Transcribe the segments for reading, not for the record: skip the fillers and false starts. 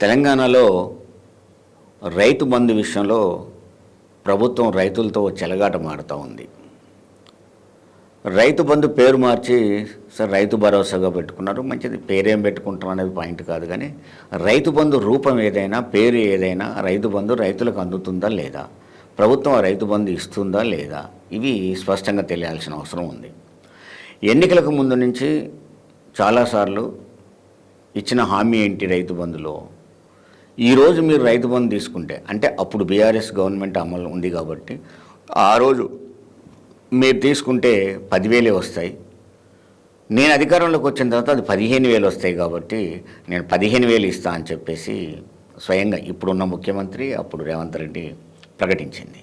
తెలంగాణలో రైతు బంధు విషయంలో ప్రభుత్వం రైతులతో చెలగాటమాడుతూ ఉంది. రైతు బంధు పేరు మార్చి సార్ రైతు భరోసాగా పెట్టుకున్నారు. మంచిది, పేరేం పెట్టుకుంటాం అనేది పాయింట్ కాదు. కానీ రైతు బంధు రూపం ఏదైనా, పేరు ఏదైనా, రైతు బంధు రైతులకు అందుతుందా లేదా, ప్రభుత్వం రైతు బంధు ఇస్తుందా లేదా, ఇవి స్పష్టంగా తెలియాల్సిన అవసరం ఉంది. ఎన్నికలకు ముందు నుంచి చాలాసార్లు ఇచ్చిన హామీ ఏంటి రైతు బంధులో? ఈరోజు మీరు రైతు బంధు తీసుకుంటే, అంటే అప్పుడు బీఆర్ఎస్ గవర్నమెంట్ అమలు ఉంది కాబట్టి ఆ రోజు మీరు తీసుకుంటే 10,000 వస్తాయి. నేను అధికారంలోకి వచ్చిన తర్వాత అది 15,000 వస్తాయి కాబట్టి నేను 15,000 ఇస్తా అని చెప్పేసి స్వయంగా ఇప్పుడున్న ముఖ్యమంత్రి అప్పుడు రేవంత్ రెడ్డి ప్రకటించింది.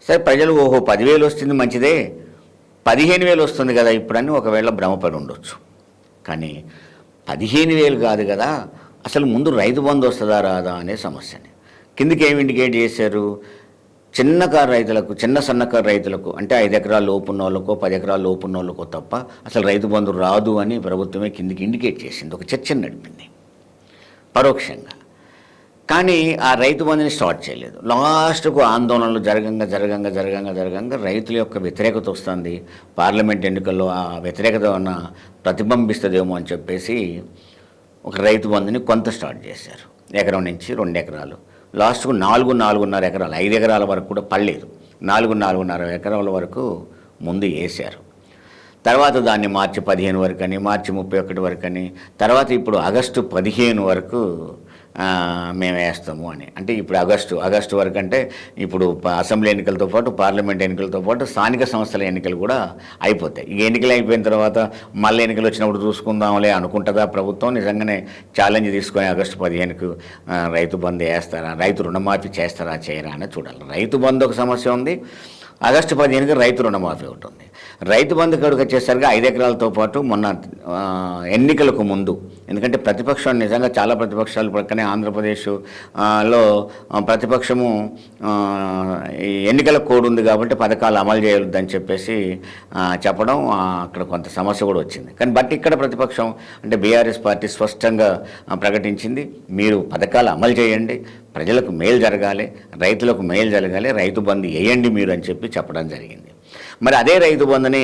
సరే, ప్రజలు ఓహో 10,000 వస్తుంది మంచిదే, 15,000 వస్తుంది కదా ఇప్పుడని ఒకవేళ భ్రమపడి ఉండొచ్చు. కానీ 15,000 కాదు కదా, అసలు ముందు రైతు బంధు వస్తుందా రాదా అనే సమస్యని కిందికి ఏమి ఇండికేట్ చేశారు. చిన్నకారు రైతులకు, చిన్న సన్నకారు రైతులకు, అంటే 5 ఎకరాల లోపు ఉన్న వాళ్ళకో 10 ఎకరాల లోపు ఉన్న వాళ్ళకో తప్ప అసలు రైతు బంధు రాదు అని ప్రభుత్వమే కిందికి ఇండికేట్ చేసింది. ఒక చర్చను నడిపింది పరోక్షంగా. కానీ ఆ రైతు బంధుని స్టార్ట్ చేయలేదు. లాస్ట్కు ఆందోళనలు జరగంగా రైతుల యొక్క వ్యతిరేకత వస్తుంది. పార్లమెంట్ ఎన్నికల్లో ఆ వ్యతిరేకత ఉన్న ప్రతిబింబిస్తుందేమో అని చెప్పేసి ఒక రైతు బంధుని కొంత స్టార్ట్ చేశారు. 1 ఎకరం నుంచి 2 ఎకరాలు, లాస్ట్కు 4.5 ఎకరాలు, 5 ఎకరాల వరకు కూడా పడలేదు. 4.5 ఎకరాల వరకు ముందు వేశారు. తర్వాత దాన్ని మార్చి 15 వరకు అని, మార్చి 31 వరకు అని, తర్వాత ఇప్పుడు ఆగస్టు 15 వరకు మేము వేస్తాము అని. అంటే ఇప్పుడు ఆగస్టు వరకు అంటే ఇప్పుడు అసెంబ్లీ ఎన్నికలతో పాటు, పార్లమెంట్ ఎన్నికలతో పాటు స్థానిక సంస్థల ఎన్నికలు కూడా అయిపోతాయి. ఈ ఎన్నికలు అయిపోయిన తర్వాత మళ్ళీ ఎన్నికలు వచ్చినప్పుడు చూసుకుందాంలే అనుకుంటుందా ప్రభుత్వం? నిజంగానే ఛాలెంజ్ తీసుకొని ఆగస్టు 15కు రైతు బంధు వేస్తారా, రైతు రుణమాఫీ చేస్తారా చేయరా అని చూడాలి. రైతు బంధు ఒక సమస్య ఉంది, ఆగస్టు 15కి రైతు రుణమాఫీ ఒకటి ఉంది. రైతు బంధు కాడికి వచ్చేసరికి 5 ఎకరాలతో పాటు మొన్న ఎన్నికలకు ముందు, ఎందుకంటే ప్రతిపక్షం నిజంగా చాలా ప్రతిపక్షాలు పక్కనే ఆంధ్రప్రదేశ్లో ప్రతిపక్షము ఎన్నికల కోడ్ ఉంది కాబట్టి పథకాలు అమలు చేయొద్దని చెప్పేసి చెప్పడం, అక్కడ కొంత సమస్య కూడా వచ్చింది. కానీ బట్ ఇక్కడ ప్రతిపక్షం అంటే బీఆర్ఎస్ పార్టీ స్పష్టంగా ప్రకటించింది, మీరు పథకాలు అమలు చేయండి, ప్రజలకు మేలు జరగాలి, రైతులకు మేలు జరగాలి, రైతు బంధు వేయండి మీరు అని చెప్పి చెప్పడం జరిగింది. మరి అదే రైతు బంధుని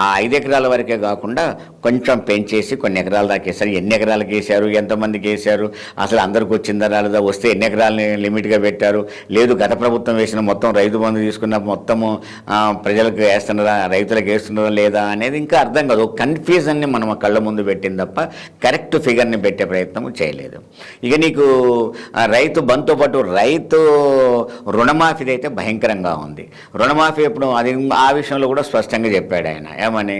ఆ 5 ఎకరాల వరకే కాకుండా కొంచెం పెంచేసి కొన్ని ఎకరాల దాకా వేశారు. ఎన్ని ఎకరాలకు వేశారు, ఎంతమందికి వేశారు, అసలు అందరికి వచ్చిందా రాలేదా, వస్తే ఎన్ని ఎకరాలని లిమిట్గా పెట్టారు, లేదు గత ప్రభుత్వం వేసిన మొత్తం రైతు బంధు తీసుకున్న మొత్తము ప్రజలకు వేస్తున్నారా, రైతులకు వేస్తున్నారా లేదా అనేది ఇంకా అర్థం కాదు. కన్ఫ్యూజన్ని మనం కళ్ళ ముందు పెట్టింది తప్ప కరెక్ట్ ఫిగర్ని పెట్టే ప్రయత్నం చేయలేదు. ఇక నీకు రైతు బంధుతో పాటు రైతు రుణమాఫీ అయితే భయంకరంగా ఉంది. రుణమాఫీ ఎప్పుడు అది ఆ విషయంలో కూడా స్పష్టంగా చెప్పాడు ఆయన. ఏమని,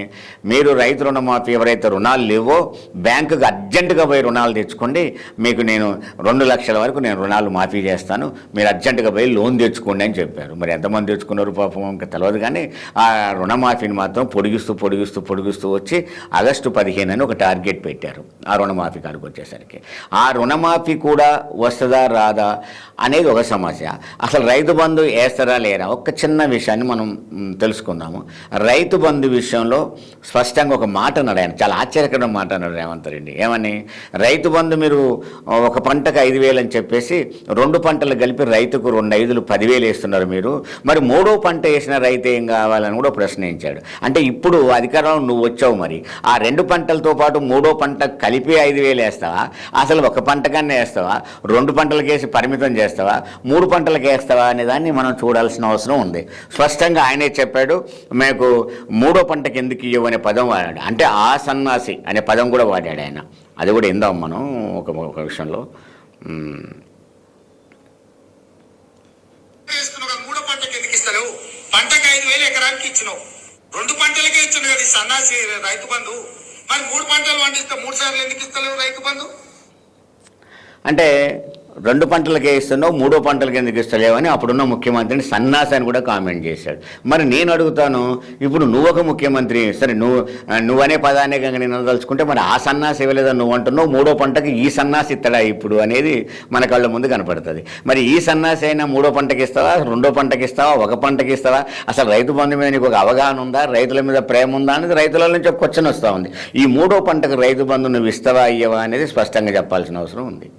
మీరు రైతు రుణమాఫీ ఎవరైతే రుణాలు లేవో బ్యాంకుకి అర్జెంటుగా పోయి రుణాలు తెచ్చుకోండి, మీకు నేను 2 లక్షల వరకు నేను రుణాలు మాఫీ చేస్తాను, మీరు అర్జెంటుగా పోయి లోన్ తెచ్చుకోండి అని చెప్పారు. మరి ఎంతమంది తెచ్చుకున్నారు పాపం ఇంకా తెలియదు. కానీ ఆ రుణమాఫీని మాత్రం పొడిగిస్తూ వచ్చి ఆగస్టు 15 అని ఒక టార్గెట్ పెట్టారు ఆ రుణమాఫీ కాడికి వచ్చేసరికి. ఆ రుణమాఫీ కూడా వస్తుందా రాదా అనేది ఒక సమస్య. అసలు రైతు బంధు వేస్తారా లేరా, ఒక చిన్న విషయాన్ని మనం తెలుసుకుందాము. రైతు బంధు విషయంలో స్పష్టంగా ఒక మాట అన్నాడు ఆయన, చాలా ఆశ్చర్యకరమైన మాట అన్నాడు రేవంత్ రెడ్డి. ఏమని, రైతు బంధు మీరు ఒక పంటకు 5,000 అని చెప్పేసి 2 పంటలు కలిపి రైతుకు 2 5లు 10,000 వేస్తున్నారు మీరు, మరి 3వ పంట వేసిన రైతు ఏం కావాలని కూడా ప్రశ్నించాడు. అంటే ఇప్పుడు అధికారంలో నువ్వు వచ్చావు, మరి ఆ 2 పంటలతో పాటు 3వ పంట కలిపి 5,000 వేస్తావా, అసలు ఒక పంటకన్నా వేస్తావా, 2 పంటలకు వేసి పరిమితం చేస్తావా, 3 పంటలకు వేస్తావా అనే దాన్ని మనం చూడాల్సిన అవసరం ఉంది. స్పష్టంగా ఆయనే చెప్పాడు, మీకు 3వ పంటకి ఎందుకు ఇవ్వవు అనే పదం వాడాడు. అంటే ఆ సన్నాసి అనే పదం కూడా వాడాడు ఆయన. అది కూడా ఇందాం మనం ఒక విషయంలో. 3వ పంటకి ఎందుకు ఇస్తావు, పంటకి 5,000 ఎకరానికి ఇచ్చినావు, 2 పంటలకే ఇచ్చిన కదా సన్నాసి రైతు బంధు, మరి 3 పంటలు పండిస్తే 3 సార్లు ఎందుకు ఇస్తలేవు రైతు బంధు? అంటే 2 పంటలకే ఇస్తున్నావు, 3వ పంటలకి ఎందుకు ఇస్తలేవని అప్పుడున్న ముఖ్యమంత్రిని సన్నాసి అని కూడా కామెంట్ చేశాడు. మరి నేను అడుగుతాను, ఇప్పుడు నువ్వు ఒక ముఖ్యమంత్రి, సరే నువ్వనే పదాన్ని కనుక నేను తలుచుకుంటే మరి ఆ సన్నాసి ఇవ్వలేదా నువ్వు అంటున్నావు, 3వ పంటకి ఈ సన్నాసి ఇస్తాడా ఇప్పుడు అనేది మన కళ్ళ ముందు కనపడుతుంది. మరి ఈ సన్నాసి అయినా 3వ పంటకి ఇస్తావా, 2వ పంటకి ఇస్తావా, 1 పంటకి ఇస్తావా, అసలు రైతు బంధు మీద నీకు ఒక అవగాహన ఉందా, రైతుల మీద ప్రేమ ఉందా అనేది రైతుల నుంచి ఒక క్వశ్చన్ వస్తూ ఉంది. ఈ 3వ పంటకు రైతు బంధు నువ్వు ఇస్తావా ఇయ్యవా అనేది స్పష్టంగా చెప్పాల్సిన అవసరం ఉంది.